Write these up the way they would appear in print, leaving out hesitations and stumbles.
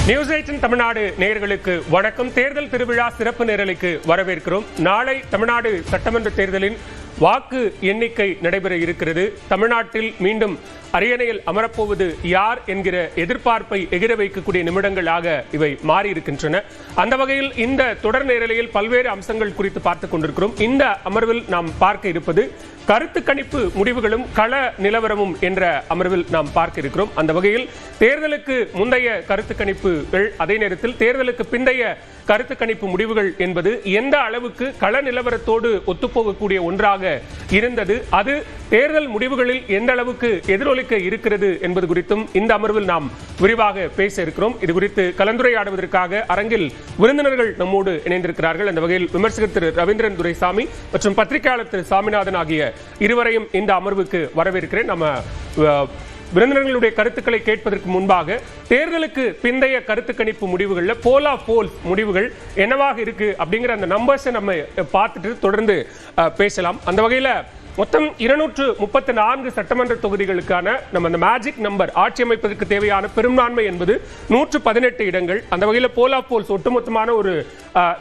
News 18 Tamil Nadu நேயர்களுக்கு வணக்கம். தேர்தல் திருவிழா சிறப்பு நேரலைக்கு வரவேற்கிறோம். நாளை தமிழ்நாடு சட்டமன்ற தேர்தலின் வாக்கு எண்ணிக்கை நடைபெற இருக்கிறது. தமிழ்நாட்டில் மீண்டும் அரியணையில் அமரப்போவது யார் என்கிற எதிர்பார்ப்பை எகிர வைக்கக்கூடிய நிமிடங்களாக இவை மாறி இருக்கின்றன. அந்த வகையில் இந்த தொடர் நேரலையில் பல்வேறு அம்சங்கள் குறித்து பார்த்துக் கொண்டிருக்கிறோம். இந்த அமர்வில் நாம் பார்க்க இருப்பது கருத்து கணிப்பு முடிவுகளும் கள நிலவரமும் என்ற அமர்வில் நாம் பார்க்க இருக்கிறோம். அந்த வகையில் தேர்தலுக்கு முந்தைய கருத்து கணிப்புகள், அதே நேரத்தில் தேர்தலுக்கு பிந்தைய கருத்து கணிப்பு முடிவுகள் என்பது எந்த அளவுக்கு கள நிலவரத்தோடு ஒத்துப்போகக்கூடிய ஒன்றாக இருந்தது, அது தேர்தல் முடிவுகளில் எந்த அளவுக்கு எதிரொலிக்க இருக்கிறது என்பது குறித்தும் இந்த அமர்வில் நாம் விரிவாக பேச இருக்கிறோம். இது குறித்து கலந்துரையாடுவதற்காக அரங்கில் விருந்தினர்கள் நம்மோடு இணைந்திருக்கிறார்கள். அந்த வகையில் விமர்சகர் திரு ரவீந்திரன் துரைசாமி மற்றும் பத்திரிகையாளர் திரு சாமிநாதன் ஆகிய இருவரையும் இந்த அமர்வுக்கு வரவேற்கிறேன். நம்ம விருந்தினர்களுடைய கருத்துக்களை கேட்பதற்கு முன்பாக தேர்தலுக்கு பிந்தைய கருத்து கணிப்பு முடிவுகளில் போல் ஆஃப் போல்ஸ் முடிவுகள் என்னவாக இருக்கு அப்படிங்கிற அந்த நம்பர்ஸை நம்ம பார்த்துட்டு தொடர்ந்து பேசலாம். அந்த வகையில் மொத்தம் 234 சட்டமன்ற தொகுதிகளுக்கான நம்ம அந்த மேஜிக் நம்பர், ஆட்சி அமைப்பதற்கு தேவையான பெரும்பான்மை என்பது 118 இடங்கள். அந்த வகையில் போல் ஆஃப் போல்ஸ் ஒட்டுமொத்தமான ஒரு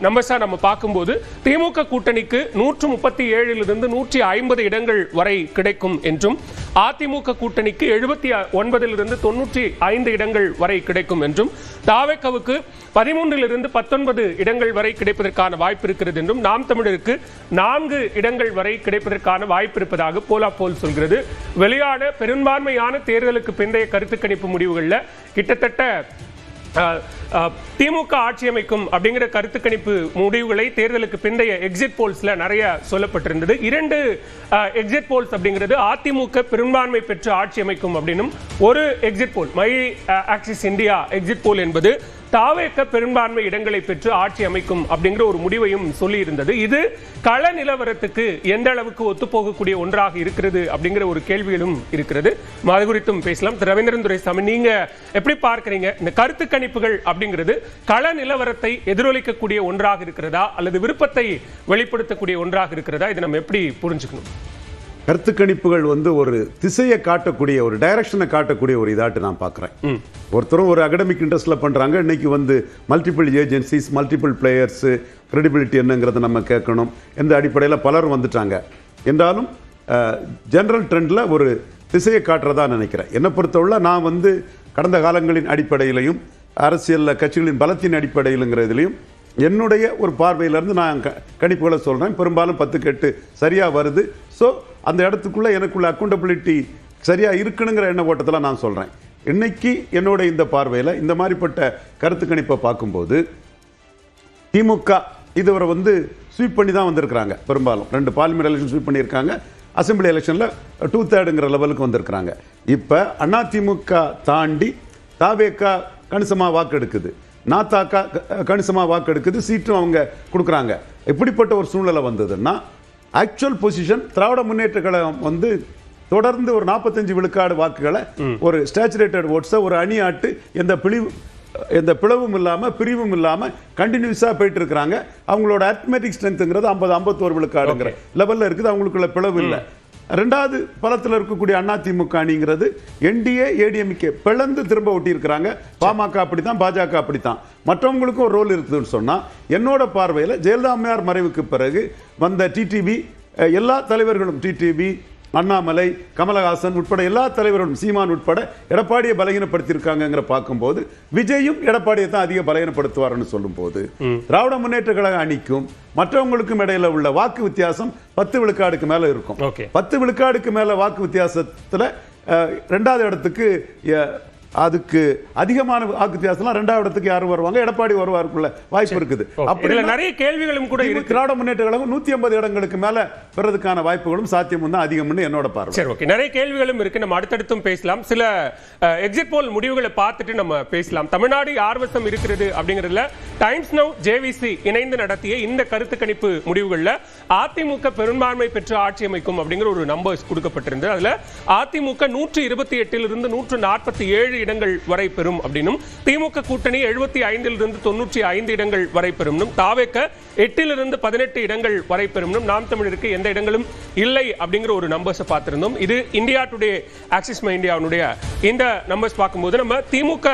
நம்பர்ஸா நம்ம பார்க்கும்போது திமுக கூட்டணிக்கு 137 150 இடங்கள் வரை கிடைக்கும் என்றும், அதிமுக கூட்டணிக்கு 79 95 இடங்கள் வரை கிடைக்கும் என்றும், தாவேக்காவுக்கு 13 19 இடங்கள் வரை கிடைப்பதற்கான வாய்ப்பு இருக்கிறது என்றும், நாம் தமிழருக்கு 4 இடங்கள் வரை கிடைப்பதற்கான வாய்ப்பு இருப்பதாக போல் ஆஃப் போல் சொல்கிறது. வெளியான பெரும்பான்மையான தேர்தலுக்கு பிந்தைய கருத்து கணிப்பு முடிவுகளில் கிட்டத்தட்ட திமுக ஆட்சி அமைக்கும் அப்படிங்கிற கருத்து கணிப்பு முடிவுகளை தேர்தலுக்கு பிந்தைய எக்ஸிட் போல்ஸ்ல நிறைய சொல்லப்பட்டிருந்தது. 2 எக்ஸிட் போல்ஸ் அப்படிங்கிறது அதிமுக பெரும்பான்மை பெற்று ஆட்சி அமைக்கும் அப்படின்னும், ஒரு exit pole my axis India exit போல் என்பது தாவேக்க பெரும்பான்மை இடங்களை பெற்று ஆட்சி அமைக்கும் அப்படிங்கிற ஒரு முடிவையும் சொல்லி இருந்தது. இது கள நிலவரத்துக்கு எந்த அளவுக்கு ஒத்துப்போகக்கூடிய ஒன்றாக இருக்கிறது அப்படிங்கிற ஒரு கேள்விகளும் இருக்கிறது. அது குறித்தும் பேசலாம். திரு ரவீந்திரன் துரைசாமி, நீங்க எப்படி பார்க்கிறீங்க? இந்த கருத்து கணிப்புகள் அப்படிங்கிறது கள நிலவரத்தை எதிரொலிக்கக்கூடிய ஒன்றாக இருக்கிறதா அல்லது விருப்பத்தை வெளிப்படுத்தக்கூடிய ஒன்றாக இருக்கிறதா? இதை நம்ம எப்படி புரிஞ்சுக்கணும்? கருத்து கணிப்புகள் ஒரு திசையை காட்டக்கூடிய, ஒரு டைரக்ஷனை காட்டக்கூடிய ஒரு இதாட்டு நான் பார்க்குறேன். ஒருத்தரும் ஒரு அகடமிக் இன்ட்ரெஸ்ட்ல பண்றாங்க. இன்னைக்கு multiple agencies, multiple players, credibility என்னங்கிறத நம்ம கேட்கணும். எந்த அடிப்படையில் பலரும் வந்துட்டாங்க என்றாலும் ஜெனரல் ட்ரெண்டில் ஒரு திசையை காட்டுறதா நினைக்கிறேன். என்னை பொறுத்தவரை நான் கடந்த காலங்களின் அடிப்படையிலையும் அரசியல் கட்சிகளின் பலத்தின் அடிப்படையிலுங்கிறதுலையும் என்னுடைய ஒரு பார்வையிலிருந்து நான் கணிப்புகளை சொல்கிறேன். பெரும்பாலும் 10க்கு 8 சரியாக வருது. ஸோ அந்த இடத்துக்குள்ளே எனக்குள்ள அக்கௌண்டபிலிட்டி சரியாக இருக்குனுங்கிற எண்ண ஓட்டத்தில் நான் சொல்கிறேன். இன்னைக்கு என்னோட இந்த பார்வையில் இந்த மாதிரிப்பட்ட கருத்து கணிப்பை பார்க்கும்போது திமுக இதுவரை ஸ்வீப் பண்ணி தான் வந்திருக்கிறாங்க. பெரும்பாலும் 2 பார்லிமெண்ட் எலெக்ஷன் ஸ்வீப் பண்ணியிருக்காங்க. அசம்பிளி எலெக்ஷனில் 2/3 லெவலுக்கு வந்திருக்கிறாங்க. இப்போ அதிமுக தாண்டி தாவேக்கா கணிசமாக வாக்கு எடுக்குது, நாத்தாக்கா கணிசமாக வாக்கு எடுக்குது, சீட்டும் அவங்க கொடுக்குறாங்க. இப்படிப்பட்ட ஒரு சூழ்நிலை வந்ததுன்னா ஆக்சுவல் பொசிஷன் திராவிட முன்னேற்ற கழகம் தொடர்ந்து ஒரு 45 விழுக்காடு வாக்குகளை, ஒரு ஸ்டாச்சுரேட்டட் ஓட்ஸை ஒரு அணி ஆட்டு எந்த பிளவும் இல்லாமல் பிரிவும் இல்லாமல் கண்டினியூஸாக போயிட்டு இருக்கிறாங்க. அவங்களோட அரித்மெட்டிக் ஸ்ட்ரென்த்ங்கிறது 50-51 விழுக்காடுங்கிற லெவலில் இருக்குது. அவங்களுக்குள்ள பிளவு இல்லை. 2வது பலத்தில் இருக்கக்கூடிய அதிமுக அணிங்கிறது என்டிஏ ஏடிஎம்கே பிளந்து திரும்ப ஒட்டி இருக்கிறாங்க. பாமக அப்படித்தான், பாஜக அப்படித்தான். மற்றவங்களுக்கும் ஒரு ரோல் இருக்குதுன்னு சொன்னா, என்னோட பார்வையில் ஜெயலலிதா அம்மையார் மறைவுக்கு பிறகு வந்த டிடிவி எல்லா தலைவர்களும், டிடிவி, அண்ணாமலை, கமலஹாசன் உட்பட எல்லா தலைவர்களும், சீமான் உட்பட எடப்பாடியை பலகீனப்படுத்தியிருக்காங்கிற பார்க்கும்போது விஜயும் எடப்பாடியை தான் அதிக பலகீனப்படுத்துவார்னு சொல்லும் போது திராவிட முன்னேற்ற கழக அணிக்கும் மற்றவங்களுக்கும் இடையில உள்ள வாக்கு வித்தியாசம் 10 விழுக்காடுக்கு மேல இருக்கும். 10 விழுக்காடுக்கு மேல வாக்கு வித்தியாசத்துல 2வது இடத்துக்கு அதுக்கு அதிகமான வாக்கு வித்தியாசம் 2வது இடத்துக்கு யாரும் வருவாங்க? எடப்பாடி வருவாருக்குள்ள வாய்ப்பு இருக்குது. அப்படி நிறைய கேள்விகளும் கூட இருக்கு. திராவிட முன்னேற்ற கழகம் 150 இடங்களுக்கு மேல பெறதுக்கான வாய்ப்புகளும் சாத்தியமும் தான் அதிகம்னு என்னோட பார்வை. சரி, ஓகே. நிறைய கேள்விகளும் இருக்கு, நம்ம அடுத்தடுத்தும் பேசலாம். சில எக்ஸிட் போல் முடிவுகளை பார்த்துட்டு நம்ம பேசலாம். தமிழ்நாடு ஆர்வசம் இருக்கிறது அப்படிங்கிறதுல டைம்ஸ் நவ் ஜேவிசி இணைந்து நடத்திய இந்த கருத்து கணிப்பு முடிவுகளில் அதிமுக பெரும்பான்மை பெற்று ஆட்சி அமைக்கும் அப்படிங்கிற ஒரு நம்பர்ஸ் கொடுக்கப்பட்டிருந்தது. அதுல அதிமுக 128 147 இடங்கள் வரை பெறும் அப்படின்னும், திமுக கூட்டணி 75 95 இடங்கள் வரை பெறும், தாவேக்க 8 18 இடங்கள் வரை பெறும், நாம் தமிழருக்கு எந்த இடங்களும் இல்லை அப்படிங்கிற ஒரு நம்பர்ஸ் பார்த்திருந்தோம். இது இந்தியா டுடே ஆக்சிஸ் மை இந்தியாவுடைய இந்த நம்பர்ஸ் பார்க்கும்போது நம்ம திமுக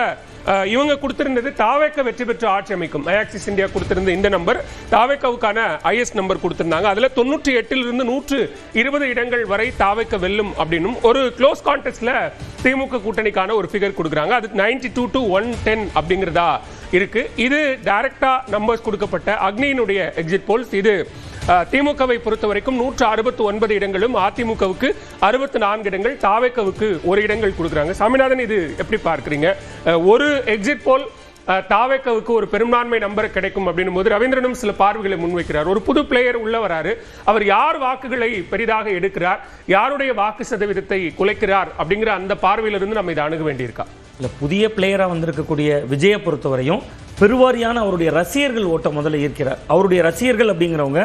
இவங்க கொடுத்திருந்தது தாவேக்க வெற்றி பெற்று ஆட்சி அமைக்கும், ஐஆக்சிஸ் இந்தியா கொடுத்திருந்த இந்த நம்பர் தாவேக்காவுக்கான ஐஎஸ் நம்பர் கொடுத்திருந்தாங்க. அதுல 98 இருந்து 120 இடங்கள் வரை தாவேக்க வெல்லும் அப்படின்னும் ஒரு க்ளோஸ் கான்டெஸ்ட்ல திமுக கூட்டணிக்கான ஒரு ஃபிகர் கொடுக்குறாங்க. அது 92 to 110 அப்படிங்கிறதா இருக்கு. இது டைரக்டா நம்பர்ஸ் கொடுக்கப்பட்ட அக்னியினுடைய எக்ஸிட் போல்ஸ். இது திமுகவை பொறுத்த வரைக்கும் 169 இடங்களும், அதிமுகவுக்கு 64 இடங்கள், தாவேக்கவுக்கு 1 இடங்கள் கொடுக்குறாங்க. சாமிநாதன், இது எப்படி பார்க்குறீங்க? ஒரு எக்ஸிட் போல் தாவேக்கவுக்கு ஒரு பெரும்பான்மை நம்பர் கிடைக்கும் அப்படின்னும் போது ரவீந்திரனும் சில பார்வைகளை முன்வைக்கிறார். ஒரு புது பிளேயர் உள்ள வராரு, அவர் யார் வாக்குகளை பெரிதாக எடுக்கிறார், யாருடைய வாக்கு சதவீதத்தை குலைக்கிறார் அப்படிங்கிற அந்த பார்வையிலிருந்து நம்ம இதை அணுக வேண்டியிருக்கா? இல்லை, புதிய பிளேயராக வந்திருக்கக்கூடிய விஜயை பொறுத்தவரையும் பெருவாரியான அவருடைய ரசிகர்கள் ஓட்ட முதல்ல ஈர்க்கிறார். அவருடைய ரசிகர்கள் அப்படிங்கிறவங்க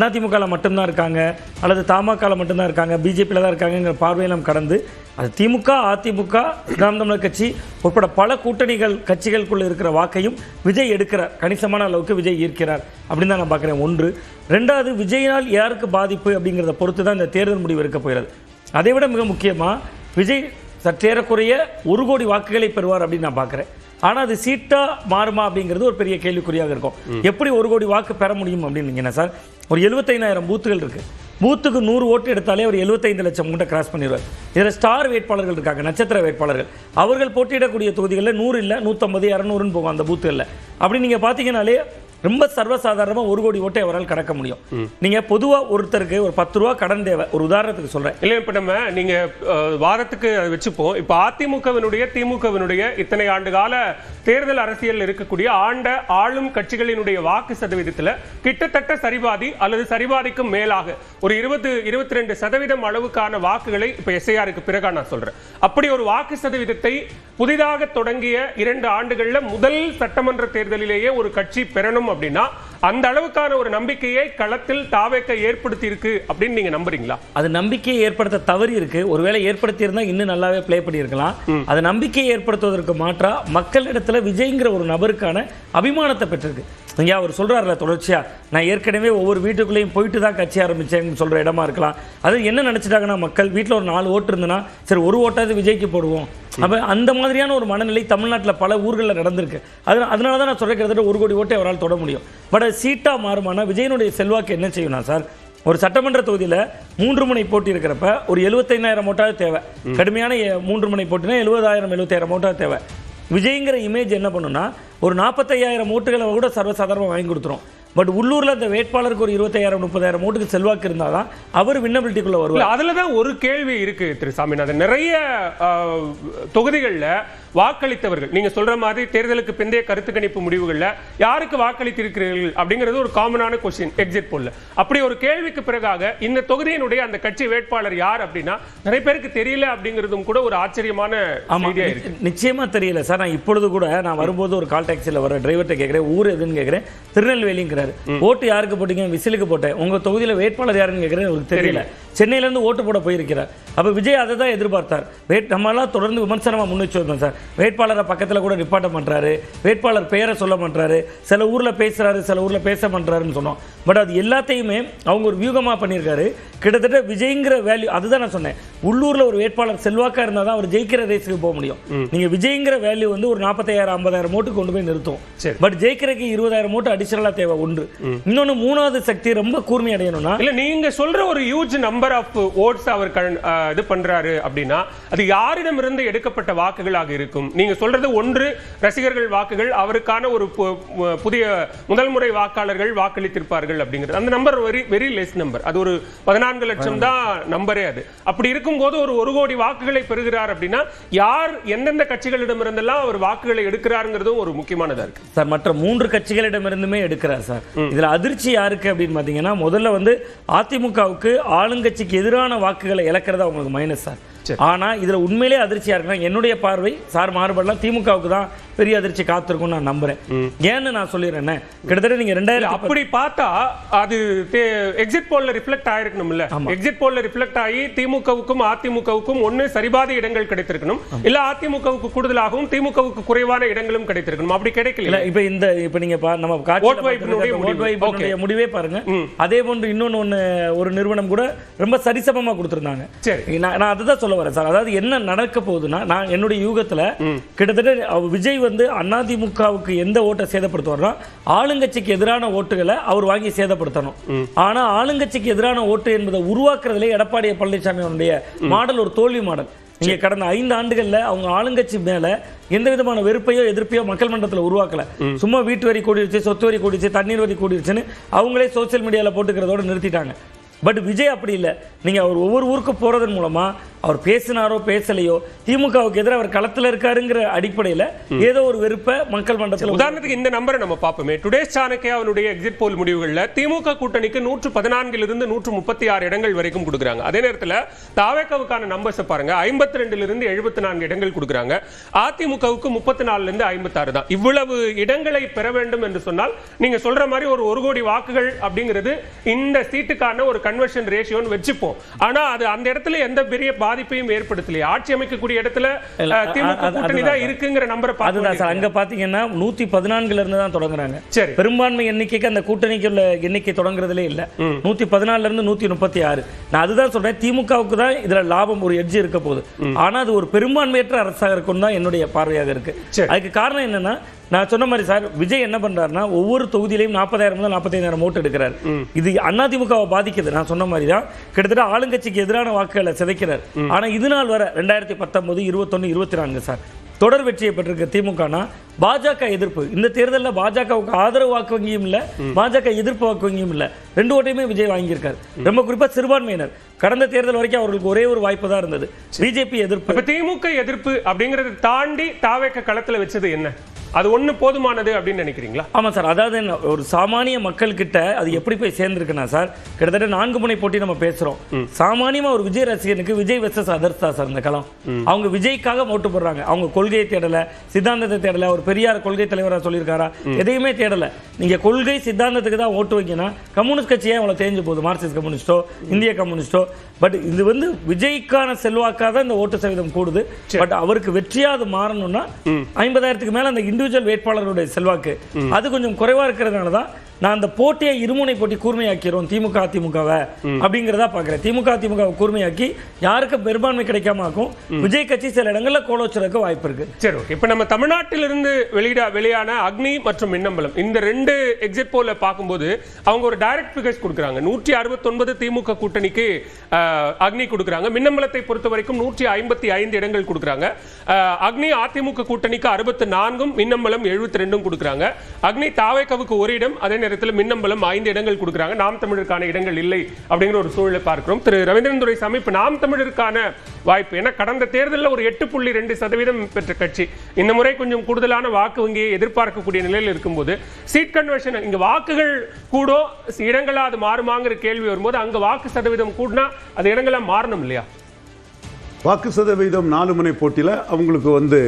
அதிமுக மட்டும்தான் இருக்காங்க அல்லது தமாக மட்டும்தான் இருக்காங்க, பிஜேபியில் தான் இருக்காங்கிற பார்வையெல்லாம் கடந்து அது திமுக, அதிமுக, நாம் தமிழர் கட்சி உட்பட பல கூட்டணிகள் கட்சிகளுக்குள்ள இருக்கிற வாக்கையும் விஜய் எடுக்கிறார். கணிசமான அளவுக்கு விஜய் ஈர்க்கிறார் அப்படின்னு தான் நான் பார்க்குறேன். ஒன்று. ரெண்டாவது, விஜயினால் யாருக்கு பாதிப்பு அப்படிங்கிறத பொறுத்து தான் இந்த தேர்தல் முடிவு இருக்க போகிறது. அதை விட மிக முக்கியமாக விஜய் சற்றேறக்குறைய 1 கோடி வாக்குகளை பெறுவார் அப்படின்னு நான் பார்க்குறேன். ஆனால் அது சீட்டா மாறுமா அப்படிங்கிறது ஒரு பெரிய கேள்விக்குறியாக இருக்கும். எப்படி 1 கோடி வாக்கு பெற முடியும் அப்படின்னு சார், ஒரு 75,000 பூத்துகள் இருக்கு. பூத்துக்கு 100 ஓட்டு எடுத்தாலே அவர் 75 லட்சம் மூட்டை கிராஸ் பண்ணிடுவார். இதில் ஸ்டார் வேட்பாளர்கள் இருக்காங்க, நட்சத்திர வேட்பாளர்கள். அவர்கள் போட்டியிடக்கூடிய தொகுதிகளில் 100 இல்லை 150, 200ன்னு போகும் அந்த பூத்துகளில். அப்படி நீங்கள் பார்த்தீங்கன்னாலே ரொம்ப சர்வசாதாரணமாக 1 கோடி ஓட்டை அவரால் கடக்க முடியும். நீங்க பொதுவாக ஒருத்தருக்கு ஒரு 10 ரூபா கடன் தேவை, ஒரு உதாரணத்துக்கு சொல்றேன். இல்லை, இப்போ நம்ம நீங்க வாதத்துக்கு வச்சுப்போம். இப்போ அதிமுகவினுடைய திமுகவினுடைய இத்தனை ஆண்டு கால தேர்தல் அரசியல் இருக்கக்கூடிய ஆளும் கட்சிகளினுடைய வாக்கு சதவீதத்தில் கிட்டத்தட்ட சரிபாதி அல்லது சரிபாதிக்கும் மேலாக ஒரு 20-22% அளவுக்கான வாக்குகளை இப்போ எஸ்ஐஆருக்கு பிறகு நான் சொல்றேன். அப்படி ஒரு வாக்கு சதவீதத்தை புதிதாக தொடங்கிய 2 ஆண்டுகளில் முதல் சட்டமன்ற தேர்தலிலேயே ஒரு கட்சி பெறணும் அப்படின்னா அந்த அளவுக்கான ஒரு நம்பிக்கையை களத்தில் தாவேக்க ஏற்படுத்தி இருக்கு அப்படின்னு நீங்க நம்புறீங்களா? அது நம்பிக்கையை ஏற்படுத்த தவறி இருக்கு. ஒருவேளை ஏற்படுத்தி இருந்தா இன்னும் நல்லாவே பிளே பண்ணியிருக்கலாம். அது நம்பிக்கையை ஏற்படுத்துவதற்கு மாற்றா மக்களிடத்துல விஜய்ங்கிற ஒரு நபருக்கான அபிமானத்தை பெற்றிருக்கு. இங்கே அவர் சொல்றாருல தொடர்ச்சியா, நான் ஏற்கனவே ஒவ்வொரு வீட்டுக்குள்ளேயும் போயிட்டு தான் கட்சி ஆரம்பிச்சேன்னு சொல்ற இடமா இருக்கலாம். அது என்ன நினைச்சிட்டாங்கன்னா, மக்கள் வீட்டில் ஒரு 4 ஓட்டு இருந்ததுன்னா சரி 1 ஓட்டாவது விஜய்க்கு போடுவோம். அப்போ அந்த மாதிரியான ஒரு மனநிலை தமிழ்நாட்டில் பல ஊர்களில் நடந்திருக்கு. அதனால தான் நான் சொல்ல கிட்டத்தட்ட 1 கோடி ஓட்டை அவரால் தொட முடியும். பட் அது சீட்டா மாறுமானா விஜயனுடைய செல்வாக்கு என்ன செய்யணும் சார்? ஒரு சட்டமன்ற தொகுதியில் 3 முனை போட்டி இருக்கிறப்ப ஒரு 75,000 ஓட்டாவது தேவை. கடுமையான 3 முனை போட்டினா 70,000-75,000 ஓட்டாவது தேவை. விஜய்ங்கிற இமேஜ் என்ன பண்ணுன்னா ஒரு 45,000 ஓட்டுகளை கூட சர்வசாதாரணமாக வாங்கி கொடுத்துரும். பட் உள்ளூரில் அந்த வேட்பாளருக்கு ஒரு 20,000-30,000 ஓட்டுக்கு செல்வாக்கு இருந்தால் தான் அவர் வின்னபிலிட்டிக்குள்ள வருவார். அதில் தான் ஒரு கேள்வி இருக்கு திரு சாமிநாதன். நிறைய தொகுதிகளில் வாக்களித்தவர்கள் நீங்க சொல்ற மாதிரி தேர்தலுக்கு பிந்தைய கருத்து கணிப்பு முடிவுகளில் யாருக்கு வாக்களித்திருக்கிறீர்கள் அப்படிங்கிறது ஒரு காமனான கொஸ்டின் எக்ஸிட் போல்ல. அப்படி ஒரு கேள்விக்கு பிறகாக இந்த தொகுதியினுடைய அந்த கட்சி வேட்பாளர் யார் அப்படின்னா நிறைய பேருக்கு தெரியல அப்படிங்கிறதும் கூட ஒரு ஆச்சரியமான செய்தியா இருக்கு. நிச்சயமா தெரியல சார். நான் இப்பொழுது கூட நான் வரும்போது ஒரு கால் டாக்ஸியில் வர டிரைவர்கிட்ட கேட்குறேன், ஊர் எதுன்னு கேட்குறேன். திருநெல்வேலிங்கிறார். ஓட்டு யாருக்கு போட்டீங்க? விசிலுக்கு போட்டேன். உங்க தொகுதியில் வேட்பாளர் யாருன்னு கேட்குறேன், அவருக்கு தெரியல. சென்னையிலேருந்து ஓட்டு போட போயிருக்கிறார். அப்போ விஜய் அதை தான் எதிர்பார்த்தார். நம்மளாம் தொடர்ந்து விமர்சனமாக முன் வச்சு வந்தோம் சார். வேட்பாளரை பக்கத்தில் கூட ரிப்பார்ட் பண்ணுறாரு, வேட்பாளர் பெயரை சொல்ல மாட்டாரு, சில ஊரில் பேசுறாரு, சில ஊரில் பேச மாட்டாருன்னு சொன்னோம். பட் அது எல்லாத்தையுமே அவங்க ஒரு வியூகமாக பண்ணியிருக்காரு. கிட்டத்தட்ட விஜய்ங்கிற வேல்யூ, அதுதான் நான் சொன்னேன், உள்ளூரில் ஒரு வேட்பாளர் செல்வாக்காக இருந்தால் தான் அவர் ஜெயிக்கிற ரேஸுக்கு போக முடியும். நீங்கள் விஜய்ங்கிற வேல்யூ வந்து ஒரு 40,000-50,000 ஓட்டு கொண்டு போய் நிறுத்தும். பட் ஜெயிக்கிறதுக்கு 20,000 ஓட்டு அடிஷனலாக தேவை. ஒன்று. இன்னொன்று, மூணாவது சக்தி ரொம்ப கூர்மை அடையணும்னா, இல்லை நீங்க சொல்ற ஒரு ஹியூஜ் நம்பர் ஆஃப் ஓட்ஸ் அவர் இது பண்றாரு அப்படின்னா அது யாரிடமிருந்து எடுக்கப்பட்ட வாக்குகளாக இருக்கும்? நீங்க சொல்றது ஒன்று ரசிகர்கள் வாக்குகள், அவருக்கான ஒரு புதிய முதல் முறை வாக்காளர்கள் வாக்களித்திருப்பார்கள் அப்படிங்கிறது. அந்த நம்பர் வெரி லெஸ் நம்பர். அது ஒரு 14 லட்சம் தான் நம்பரே. அது அப்படி இருக்கும்போது ஒரு 1 கோடி வாக்குகளை பெறுகிறார் அப்படின்னா யார் எந்தெந்த கட்சிகளிடமிருந்தெல்லாம் அவர் வாக்குகளை எடுக்கிறாருங்கிறதும் ஒரு முக்கியமானதா இருக்கு சார். மற்ற 3 கட்சிகளிடமிருந்துமே எடுக்கிறார் சார். இதுல அதிர்ச்சி யாருக்கு அப்படின்னு பாத்தீங்கன்னா, முதல்ல வந்து அதிமுகவுக்கு ஆளுங்கட்சிக்கு எதிரான வாக்குகளை இழக்கிறது அவங்களுக்கு மைனஸ் சார். ஆனா இதுல உண்மையிலே அதிர்ச்சியா இருக்குன்னா, என்னுடைய பார்வை சார் மாறுபடலாம், திமுகவுக்கு தான் பெரிய அதிர்ச்சி காத்திருக்கும் நான் நம்புறேன். ஏன்னு நான் சொல்லிடுறேன், கிட்டத்தட்ட நீங்க 2000 அப்படி பார்த்தா அது எக்ஸிட் போல்ல ரிஃப்ளெக்ட் ஆயிருக்கணும்ல. எக்ஸிட் போல்ல ரிஃப்ளெக்ட் ஆகி திமுகவுக்கும் அதிமுகவுக்கும் ஒன்னு சரிபாதி இடங்கள் கிடைத்திருக்கணும், இல்ல அதிமுகவுக்கு கூடுதலாகவும் திமுகவுக்கு குறைவான இடங்களும் கிடைத்திருக்கணும். அப்படி கிடைக்கல. இப்ப நீங்க நம்ம முடிவே பாருங்க. அதே போன்று இன்னொன்னு ஒரு நிறுவனம் கூட ரொம்ப சரிசமமா கொடுத்திருந்தாங்க. நான் அதுதான் சொல்ல வரேன் சார். அதாவது என்ன நடக்க போகுதுன்னா, நான் என்னுடைய யூகத்துல கிட்டத்தட்ட விஜய் வந்து அதிமுகவுக்கு எந்த ஓட்டை சேதப்படுத்துவார்னா, ஆளுங்கட்சிக்கு எதிரான ஓட்டுகளை அவர் வாங்கி சேதப்படுத்தணும். ஆனா ஆளுங்கட்சிக்கு எதிரான ஓட்டு என்பதை உருவாக்குறதுல எடப்பாடி பழனிசாமி அவருடைய மாடல் ஒரு தோல்வி மாடல். நீங்க கடந்த 5 ஆண்டுகள்ல அவங்க ஆளுங்கட்சி மேல எந்த விதமான வெறுப்பையோ எதிர்ப்பையோ மக்கள் மன்றத்தில் உருவாக்கல. சும்மா வீட்டு வரி கூடிருச்சு, சொத்து வரி கூடிருச்சு, தண்ணீர் வரி கூடிருச்சுன்னு அவங்களே சோசியல் மீடியால போட்டுக்கிறதோட நிறுத்திட்டாங்க. பட் விஜய் அப்படி இல்லை. நீங்க அவர் ஒவ்வொரு ஊருக்கு போறதன் மூலமா அவர் பேசினாரோ பேசலையோ திமுகவுக்கு எதிராக அவர் களத்தில் இருக்காருங்கிற அடிப்படையில் ஏதோ ஒரு வெறுப்பை மக்கள் மன்றத்தில். உதாரணத்துக்கு இந்த நம்பரை நம்ம பார்ப்போமே. டுடேஸ் சாணக்கியாவுடைய எக்ஸிட் போல் முடிவுகளில் திமுக கூட்டணிக்கு 114 136 இடங்கள் வரைக்கும் கொடுக்குறாங்க. அதே நேரத்தில் தாவேக்காவுக்கான நம்பர்ஸை பாருங்க, 52 74 இடங்கள் கொடுக்குறாங்க. அதிமுகவுக்கு 34 56 தான். இவ்வளவு இடங்களை பெற வேண்டும் என்று சொன்னால் நீங்க சொல்ற மாதிரி ஒரு கோடி வாக்குகள் அப்படிங்கிறது இந்த சீட்டுக்கான ஒரு கன்வர்ஷன் ரேஷியோன்னு வச்சுப்போம். ஆனா அது அந்த இடத்துல எந்த பெரிய பாதிப்பையும் ஏற்படுத்தலையே. ஆட்சி அமைக்கக்கூடிய இடத்துல திமுக கூட்டணி தான் இருக்குங்கிற நம்பரை அதுதான் சார். அங்க பாத்தீங்கன்னா 114 இருந்து தான் தொடங்குறாங்க. சரி, பெரும்பான்மை எண்ணிக்கைக்கு அந்த கூட்டணிக்கு உள்ள எண்ணிக்கை தொடங்குறதுலே இல்ல. 114 இருந்து 136. நான் அதுதான் சொல்றேன், திமுகவுக்கு தான் இதுல லாபம் ஒரு எட்ஜ் இருக்க போகுது. ஆனா அது ஒரு பெரும்பான்மையற்ற அரசாக இருக்கும் தான் என்னுடைய பார்வையாக இருக்கு. அதுக்கு காரணம் என்னன்னா, நான் சொன்ன மாதிரி சார், விஜய் என்ன பண்றாருன்னா ஒவ்வொரு தொகுதியிலையும் 40,000 முதல் 45,000 ஓட்டு எடுக்கிறார். இது அதிமுகவை பாதிக்குது. நான் சொன்ன மாதிரி தான் கிட்டத்தட்ட ஆளுங்கட்சிக்கு எதிரான வாக்குகளை சிதைக்கிறார். ஆனா இது நாள் வர 2019, 21, 24 சார் தொடர் வெற்றியை பெற்றிருக்க திமுகனா பாஜக எதிர்ப்பு. இந்த தேர்தலில் பாஜகவுக்கு ஆதரவு வாக்கு வங்கியும் இல்ல, பாஜக எதிர்ப்பு வாக்கு வங்கியும் இல்ல. 2 ஓட்டையுமே விஜய் வாங்கியிருக்காரு. ரொம்ப குறிப்பா சிறுபான்மையினர் கடந்த தேர்தல் வரைக்கும் அவர்களுக்கு ஒரே ஒரு வாய்ப்பு தான் இருந்தது, பிஜேபி எதிர்ப்பு. திமுக எதிர்ப்பு அப்படிங்கறத தாண்டி தாவேக்க களத்துல வச்சது என்ன? அது ஒண்ணு போதுமானது அப்படின்னு நினைக்கிறீங்களா? ஆமா சார். அதாவது ஒரு சாமானிய மக்கள் கிட்ட அது எப்படி போய் சேர்ந்திருக்குன்னா சார், கிட்டத்தட்ட 4 முனை போட்டி நம்ம பேசுறோம். சாமானியமா ஒரு விஜய் ரசிகனுக்கு விஜய் வெர்சஸ் அதர்ஸ் தான் சார் இந்த களம். அவங்க விஜய்க்காக ஓட்டு போடுறாங்க. அவங்க கொள்கையை தேடல, சித்தாந்தத்தை தேடல. ஒரு பெரியார் கொள்கை தலைவராக சொல்லியிருக்காரா? எதையுமே தேடல. நீங்க கொள்கை சித்தாந்தத்துக்கு தான் ஓட்டு வைக்கணும். கம்யூனிஸ்ட் கட்சியே அவங்களை தேஞ்சு போகுது, மார்க்சிஸ்ட் கம்யூனிஸ்டோ இந்திய கம்யூனிஸ்டோ. பட் இது வந்து விஜய்க்கான செல்வாக்காக தான் இந்த ஓட்டு சதவீதம் கூடுது. பட் அவருக்கு வெற்றியாது மாறணும்னா 50,000க்கு மேல அந்த இண்டிவிஜுவல் வேட்பாளருடைய செல்வாக்கு அது கொஞ்சம் குறைவா இருக்கிறதுனால தான் நான் அந்த போட்டியை இருமுனை போட்டி கூர்மையாக்கிறோம் திமுக அதிமுகவை அப்படிங்கிறதா பார்க்கிறேன். திமுக அதிமுகவை கூர்மையாக்கி யாருக்கு பெரும்பான்மை கிடைக்காம ஆக்கும். விஜய் கட்சி சில இடங்கள்ல கோலோச்சறதுக்கு வாய்ப்பு இருக்கு. சரி, ஓகே. இப்ப நம்ம தமிழ்நாட்டிலிருந்து வெளியான அக்னி மற்றும் மின்னம்பலம் இந்த 2 எக்ஸிட் போல பார்க்கும்போது அவங்க ஒரு டைரக்ட் ஃபிகர்ஸ் கொடுக்குறாங்க. 169 திமுக கூட்டணிக்கு அக்னி கொடுக்குறாங்க. மின்னம்பலத்தை பொறுத்த வரைக்கும் 155 இடங்கள் கொடுக்குறாங்க. அக்னி அதிமுக கூட்டணிக்கு 64, மின்னம்பலம் 72 கொடுக்குறாங்க. அக்னி தாவேக்காவுக்கு 1 இடம், அதே நேரத்தில் மின்னம்பலம் 5 இடங்கள் கொடுக்குறாங்க. நாம் தமிழருக்கான இடங்கள் இல்லை அப்படிங்கிற ஒரு சூழலை பார்க்கிறோம். திரு ரவீந்திரன் துரைசாமி, இப்ப நாம் தமிழருக்கான வாய்ப்பு ஏன்னா கடந்த தேர்தலில் ஒரு 8.2% பெற்ற கட்சி இந்த முறை கொஞ்சம் கூடுதலான வாக்கு வங்கியை எதிர்பார்க்கக்கூடிய நிலையில் இருக்கும்போது சீட் கன்வர்ஷன் இங்க வாக்குகள் கூடோ இடங்களா அது மாறுமாங்கிற கேள்வி வரும்போது அங்க வாக்கு சதவீதம் கூடினா அது இடங்களா மாறணும் இல்லையா? வாக்கு சதவீதம் 4 முனை போட்டியில் அவங்களுக்கு வந்து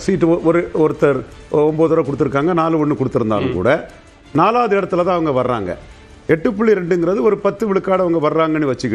சீட்டு ஒருத்தர் 9 தடவை கொடுத்துருக்காங்க, 4-1 கொடுத்துருந்தாலும் கூட 4வது இடத்துல தான் அவங்க வர்றாங்க. 8.2ங்கிறது ஒரு 10 விழுக்காடு அவங்க வர்றாங்கன்னு வச்சுக்கிட்டு